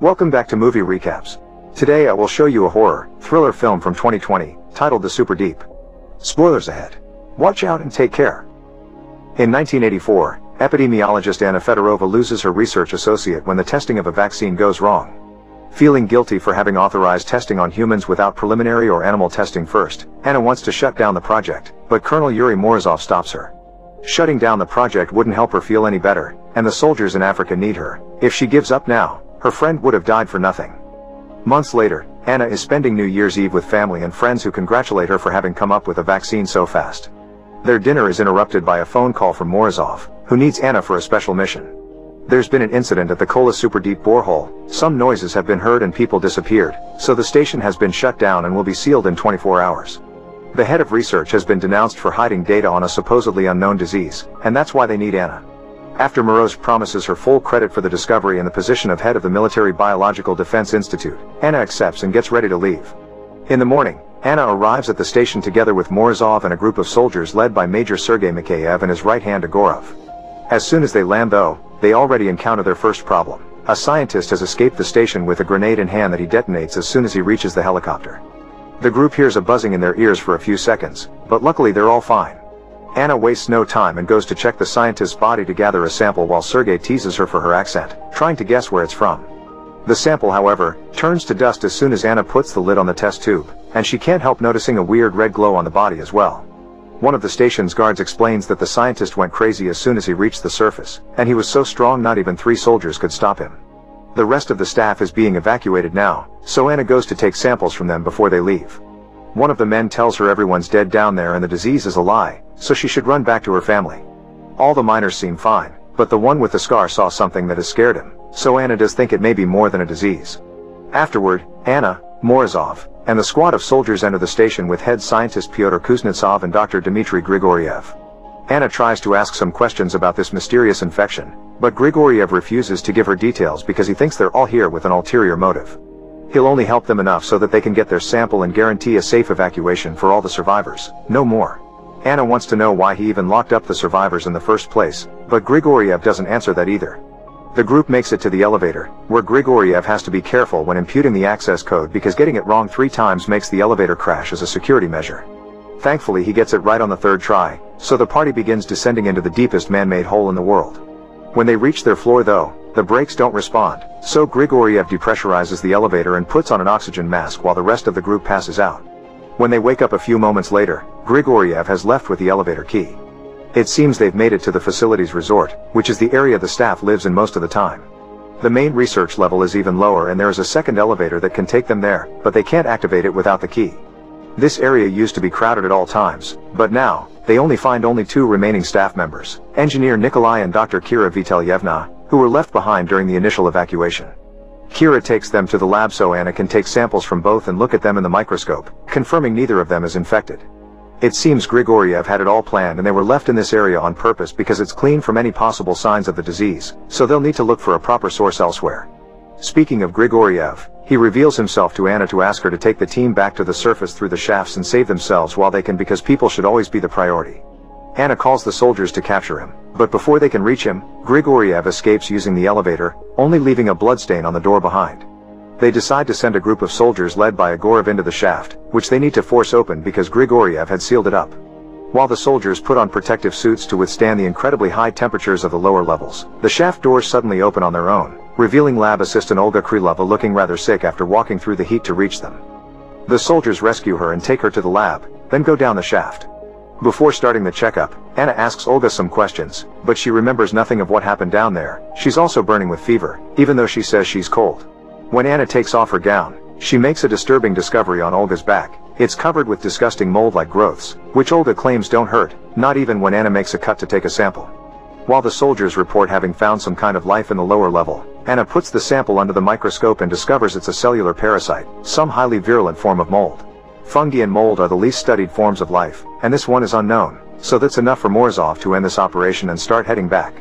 Welcome back to Movie Recaps. Today I will show you a horror, thriller film from 2020, titled The Super Deep. Spoilers ahead. Watch out and take care. In 1984, epidemiologist Anna Fedorova loses her research associate when the testing of a vaccine goes wrong. Feeling guilty for having authorized testing on humans without preliminary or animal testing first, Anna wants to shut down the project, but Colonel Yuri Morozov stops her. Shutting down the project wouldn't help her feel any better, and the soldiers in Africa need her. If she gives up now, her friend would have died for nothing. Months later, Anna is spending New Year's Eve with family and friends who congratulate her for having come up with a vaccine so fast. Their dinner is interrupted by a phone call from Morozov, who needs Anna for a special mission. There's been an incident at the Kola Superdeep Borehole, some noises have been heard and people disappeared, so the station has been shut down and will be sealed in 24 hours. The head of research has been denounced for hiding data on a supposedly unknown disease, and that's why they need Anna. After Morozov promises her full credit for the discovery and the position of head of the Military Biological Defense Institute, Anna accepts and gets ready to leave. In the morning, Anna arrives at the station together with Morozov and a group of soldiers led by Major Sergei Mikheyev and his right hand Agorov. As soon as they land though, they already encounter their first problem. A scientist has escaped the station with a grenade in hand that he detonates as soon as he reaches the helicopter. The group hears a buzzing in their ears for a few seconds, but luckily they're all fine. Anna wastes no time and goes to check the scientist's body to gather a sample while Sergei teases her for her accent, trying to guess where it's from. The sample, however, turns to dust as soon as Anna puts the lid on the test tube, and she can't help noticing a weird red glow on the body as well. One of the station's guards explains that the scientist went crazy as soon as he reached the surface, and he was so strong not even 3 soldiers could stop him. The rest of the staff is being evacuated now, so Anna goes to take samples from them before they leave. One of the men tells her everyone's dead down there and the disease is a lie, so she should run back to her family. All the miners seem fine, but the one with the scar saw something that has scared him, so Anna does think it may be more than a disease. Afterward, Anna, Morozov, and the squad of soldiers enter the station with head scientist Pyotr Kuznetsov and Dr. Dmitry Grigoriev. Anna tries to ask some questions about this mysterious infection, but Grigoriev refuses to give her details because he thinks they're all here with an ulterior motive. He'll only help them enough so that they can get their sample and guarantee a safe evacuation for all the survivors, no more. Anna wants to know why he even locked up the survivors in the first place, but Grigoriev doesn't answer that either. The group makes it to the elevator, where Grigoriev has to be careful when imputing the access code because getting it wrong 3 times makes the elevator crash as a security measure. Thankfully he gets it right on the 3rd try, so the party begins descending into the deepest man-made hole in the world. When they reach their floor though, the brakes don't respond, so Grigoriev depressurizes the elevator and puts on an oxygen mask while the rest of the group passes out. When they wake up a few moments later, Grigoriev has left with the elevator key. It seems they've made it to the facility's resort, which is the area the staff lives in most of the time. The main research level is even lower and there is a second elevator that can take them there, but they can't activate it without the key. This area used to be crowded at all times, but now, they find only 2 remaining staff members, Engineer Nikolai and Dr. Kira Vitalyevna, who were left behind during the initial evacuation. Kira takes them to the lab so Anna can take samples from both and look at them in the microscope, confirming neither of them is infected. It seems Grigoriev had it all planned and they were left in this area on purpose because it's clean from any possible signs of the disease, so they'll need to look for a proper source elsewhere. Speaking of Grigoriev, he reveals himself to Anna to ask her to take the team back to the surface through the shafts and save themselves while they can because people should always be the priority. Anna calls the soldiers to capture him, but before they can reach him, Grigoriev escapes using the elevator, only leaving a bloodstain on the door behind. They decide to send a group of soldiers led by Agorov into the shaft, which they need to force open because Grigoriev had sealed it up. While the soldiers put on protective suits to withstand the incredibly high temperatures of the lower levels, the shaft doors suddenly open on their own, revealing lab assistant Olga Krylova looking rather sick after walking through the heat to reach them. The soldiers rescue her and take her to the lab, then go down the shaft. Before starting the checkup, Anna asks Olga some questions, but she remembers nothing of what happened down there. She's also burning with fever, even though she says she's cold. When Anna takes off her gown, she makes a disturbing discovery on Olga's back. It's covered with disgusting mold-like growths, which Olga claims don't hurt, not even when Anna makes a cut to take a sample. While the soldiers report having found some kind of life in the lower level, Anna puts the sample under the microscope and discovers it's a cellular parasite, some highly virulent form of mold. Fungi and mold are the least studied forms of life, and this one is unknown, so that's enough for Morozov to end this operation and start heading back.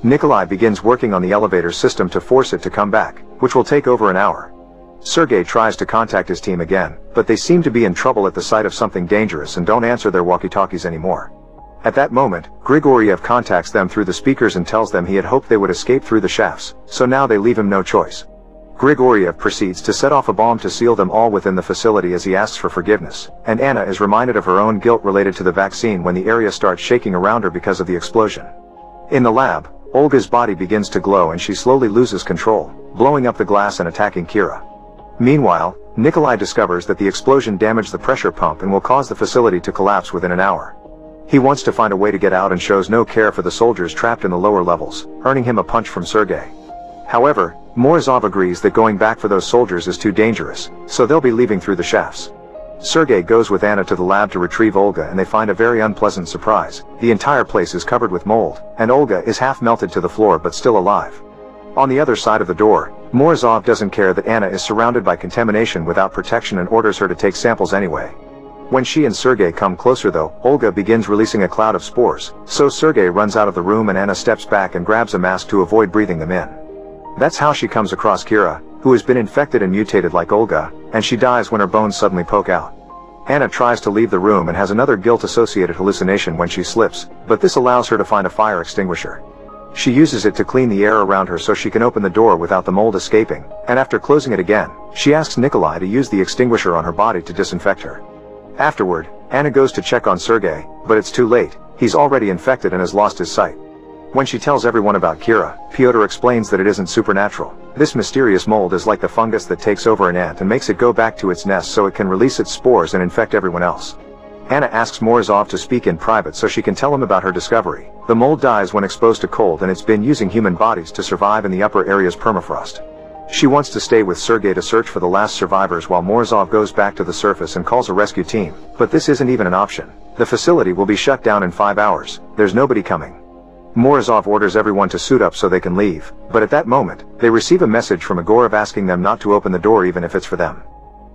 Nikolai begins working on the elevator system to force it to come back, which will take over an hour. Sergei tries to contact his team again, but they seem to be in trouble at the sight of something dangerous and don't answer their walkie-talkies anymore. At that moment, Grigoriev contacts them through the speakers and tells them he had hoped they would escape through the shafts, so now they leave him no choice. Grigoriev proceeds to set off a bomb to seal them all within the facility as he asks for forgiveness, and Anna is reminded of her own guilt related to the vaccine when the area starts shaking around her because of the explosion. In the lab, Olga's body begins to glow and she slowly loses control, blowing up the glass and attacking Kira. Meanwhile, Nikolai discovers that the explosion damaged the pressure pump and will cause the facility to collapse within an hour. He wants to find a way to get out and shows no care for the soldiers trapped in the lower levels, earning him a punch from Sergei. However, Morozov agrees that going back for those soldiers is too dangerous, so they'll be leaving through the shafts. Sergei goes with Anna to the lab to retrieve Olga and they find a very unpleasant surprise. The entire place is covered with mold, and Olga is half melted to the floor but still alive. On the other side of the door, Morozov doesn't care that Anna is surrounded by contamination without protection and orders her to take samples anyway. When she and Sergei come closer though, Olga begins releasing a cloud of spores, so Sergei runs out of the room and Anna steps back and grabs a mask to avoid breathing them in. That's how she comes across Kira, who has been infected and mutated like Olga, and she dies when her bones suddenly poke out. Anna tries to leave the room and has another guilt-associated hallucination when she slips, but this allows her to find a fire extinguisher. She uses it to clean the air around her so she can open the door without the mold escaping, and after closing it again, she asks Nikolai to use the extinguisher on her body to disinfect her. Afterward, Anna goes to check on Sergei, but it's too late, he's already infected and has lost his sight. When she tells everyone about Kira, Pyotr explains that it isn't supernatural. This mysterious mold is like the fungus that takes over an ant and makes it go back to its nest so it can release its spores and infect everyone else. Anna asks Morozov to speak in private so she can tell him about her discovery. The mold dies when exposed to cold and it's been using human bodies to survive in the upper area's permafrost. She wants to stay with Sergei to search for the last survivors while Morozov goes back to the surface and calls a rescue team, but this isn't even an option. The facility will be shut down in 5 hours, there's nobody coming. Morozov orders everyone to suit up so they can leave, but at that moment, they receive a message from Egorov asking them not to open the door even if it's for them.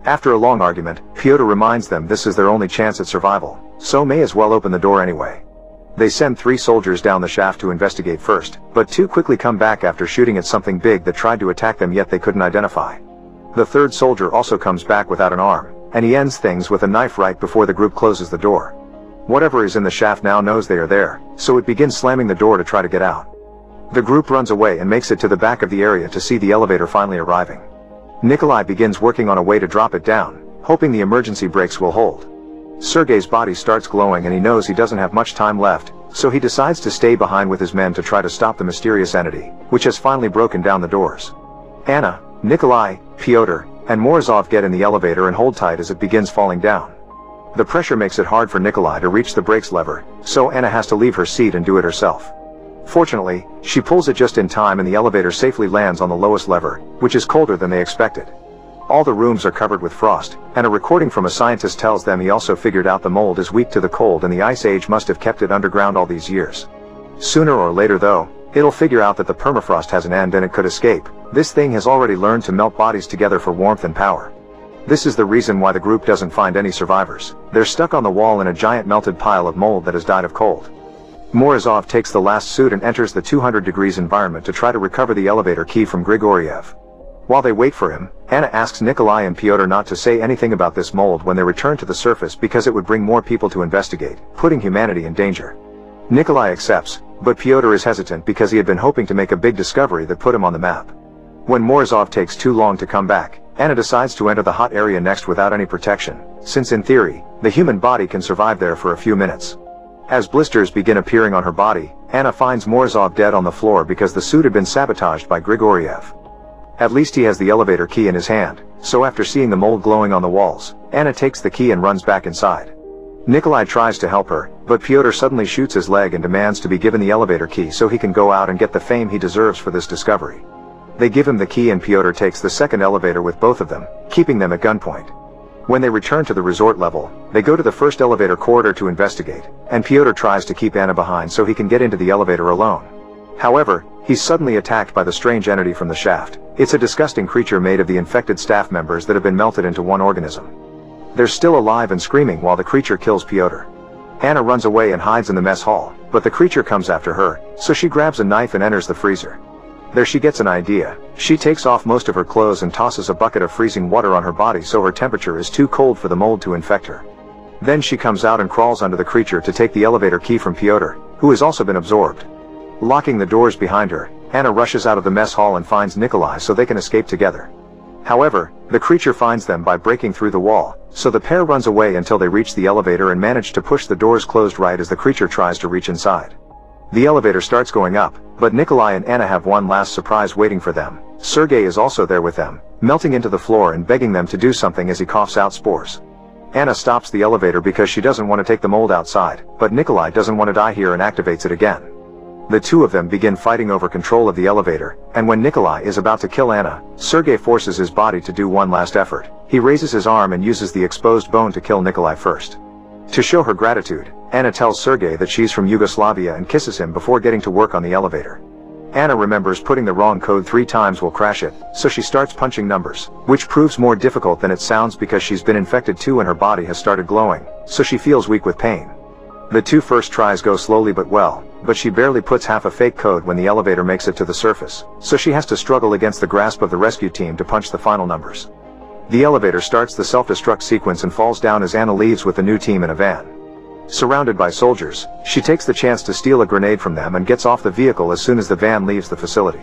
After a long argument, Pyotr reminds them this is their only chance at survival, so may as well open the door anyway. They send 3 soldiers down the shaft to investigate first, but 2 quickly come back after shooting at something big that tried to attack them yet they couldn't identify. The 3rd soldier also comes back without an arm, and he ends things with a knife right before the group closes the door. Whatever is in the shaft now knows they are there, so it begins slamming the door to try to get out. The group runs away and makes it to the back of the area to see the elevator finally arriving. Nikolai begins working on a way to drop it down, hoping the emergency brakes will hold. Sergei's body starts glowing and he knows he doesn't have much time left, so he decides to stay behind with his men to try to stop the mysterious entity, which has finally broken down the doors. Anna, Nikolai, Pyotr, and Morozov get in the elevator and hold tight as it begins falling down. The pressure makes it hard for Nikolai to reach the brakes lever, so Anna has to leave her seat and do it herself. Fortunately, she pulls it just in time and the elevator safely lands on the lowest lever, which is colder than they expected. All the rooms are covered with frost, and a recording from a scientist tells them he also figured out the mold is weak to the cold and the ice age must have kept it underground all these years. Sooner or later though, it'll figure out that the permafrost has an end and it could escape. This thing has already learned to melt bodies together for warmth and power. This is the reason why the group doesn't find any survivors. They're stuck on the wall in a giant melted pile of mold that has died of cold. Morozov takes the last suit and enters the 200 degrees environment to try to recover the elevator key from Grigoriev. While they wait for him, Anna asks Nikolai and Pyotr not to say anything about this mold when they return to the surface because it would bring more people to investigate, putting humanity in danger. Nikolai accepts, but Pyotr is hesitant because he had been hoping to make a big discovery that put him on the map. When Morozov takes too long to come back, Anna decides to enter the hot area next without any protection, since in theory, the human body can survive there for a few minutes. As blisters begin appearing on her body, Anna finds Morozov dead on the floor because the suit had been sabotaged by Grigoriev. At least he has the elevator key in his hand, so after seeing the mold glowing on the walls, Anna takes the key and runs back inside. Nikolai tries to help her, but Pyotr suddenly shoots his leg and demands to be given the elevator key so he can go out and get the fame he deserves for this discovery. They give him the key and Pyotr takes the second elevator with both of them, keeping them at gunpoint. When they return to the resort level, they go to the first elevator corridor to investigate, and Pyotr tries to keep Anna behind so he can get into the elevator alone. However, he's suddenly attacked by the strange entity from the shaft. It's a disgusting creature made of the infected staff members that have been melted into one organism. They're still alive and screaming while the creature kills Pyotr. Anna runs away and hides in the mess hall, but the creature comes after her, so she grabs a knife and enters the freezer. There she gets an idea. She takes off most of her clothes and tosses a bucket of freezing water on her body so her temperature is too cold for the mold to infect her. Then she comes out and crawls under the creature to take the elevator key from Pyotr, who has also been absorbed. Locking the doors behind her, Anna rushes out of the mess hall and finds Nikolai so they can escape together. However, the creature finds them by breaking through the wall, so the pair runs away until they reach the elevator and manage to push the doors closed right as the creature tries to reach inside. The elevator starts going up, but Nikolai and Anna have one last surprise waiting for them. Sergei is also there with them, melting into the floor and begging them to do something as he coughs out spores. Anna stops the elevator because she doesn't want to take the mold outside, but Nikolai doesn't want to die here and activates it again. The two of them begin fighting over control of the elevator, and when Nikolai is about to kill Anna, Sergei forces his body to do one last effort. He raises his arm and uses the exposed bone to kill Nikolai first. To show her gratitude, Anna tells Sergei that she's from Yugoslavia and kisses him before getting to work on the elevator. Anna remembers putting the wrong code 3 times will crash it, so she starts punching numbers, which proves more difficult than it sounds because she's been infected too and her body has started glowing, so she feels weak with pain. The two first tries go slowly but well, but she barely puts half a fake code when the elevator makes it to the surface, so she has to struggle against the grasp of the rescue team to punch the final numbers. The elevator starts the self-destruct sequence and falls down as Anna leaves with the new team in a van. Surrounded by soldiers, she takes the chance to steal a grenade from them and gets off the vehicle as soon as the van leaves the facility.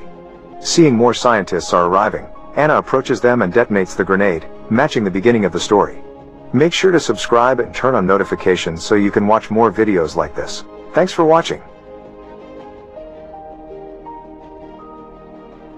Seeing more scientists are arriving, Anna approaches them and detonates the grenade, matching the beginning of the story. Make sure to subscribe and turn on notifications so you can watch more videos like this. Thanks for watching.